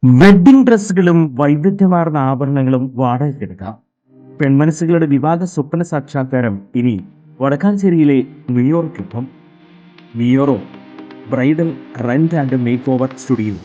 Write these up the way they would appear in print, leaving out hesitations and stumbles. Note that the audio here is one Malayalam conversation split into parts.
വെഡ്ഡിംഗ് ഡ്രസ്സുകളും വൈവിധ്യമാർന്ന ആഭരണങ്ങളും വാടകയ്ക്കെടുക്കാം. പെൺമനസ്സുകളുടെ വിവാഹ സ്വപ്ന സാക്ഷാത്കാരം ഇനി വടക്കാഞ്ചേരിയിലെ മിയോർക്കൊപ്പം. മിയോറോ bridal rent and make over studio.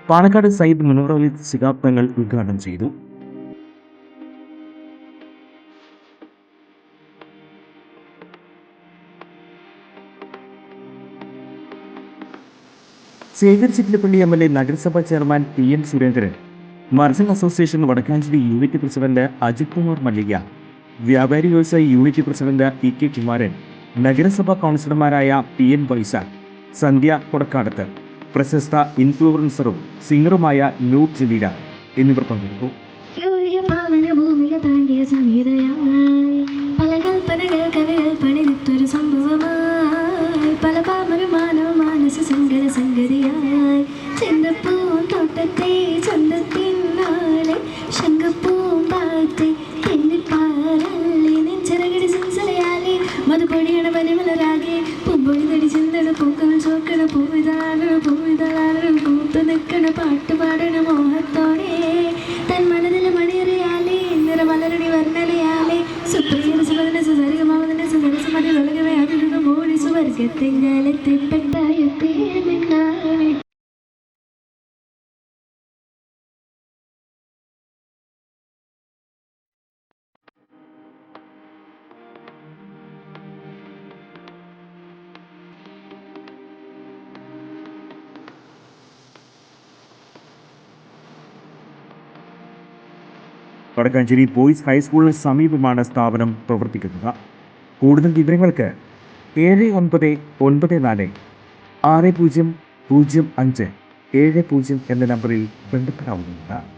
Panakkad Sayyid Munavvar Ali Shihab Thangal ഉദ്ഘാടനം ചെയ്തു. ശേഖർ ചിറ്റിലപ്പള്ളി MLA, നഗരസഭാ chairman PN Surendran, merchant association Vadakkanchery unit president Ajith Kumar Mallika, വ്യാപാരി വ്യവസായി യൂണിറ്റ് പ്രസിഡന്റ് EK കുമാരൻ, നഗരസഭാ കൗൺസിലർമാരായ PN വൈശാഖ്, സന്ധ്യ കൊടക്കാടത്ത്, പ്രശസ്ത ഇൻഫ്ലുവൻസറും സിംഗറുമായ നൂർ ജലീല എന്നിവർ പങ്കെടുത്തു. മധുപൊടിയണ പരിമലരാകെ പൂമ്പൊടി തടി ചിന്തണ പൂക്കൾ ചോക്കണ പൂവിതാള പൂത്തു നിൽക്കണ പാട്ട് പാടണ മോഹത്തോടെ തൻ മനതിൽ മണിയറിയാലേ നിറമലരടി വർണ്ണലയാലേ സുപ്രിയ സുവർണ സുസരികമാവുന്ന സുദർശമതി വളകവേ അതിരുന്നു മോടി സുവർഗത്തെങ്കാലെത്തിപ്പെട്ടായത്തേ നിന്നാണ്. വടക്കാഞ്ചേരി ബോയ്സ് ഹൈസ്കൂളിന് സമീപമാണ് സ്ഥാപനം പ്രവർത്തിക്കുന്നത്. കൂടുതൽ വിവരങ്ങൾക്ക് 7994 600570 എന്ന നമ്പറിൽ ബന്ധപ്പെടാവുന്നതാണ്.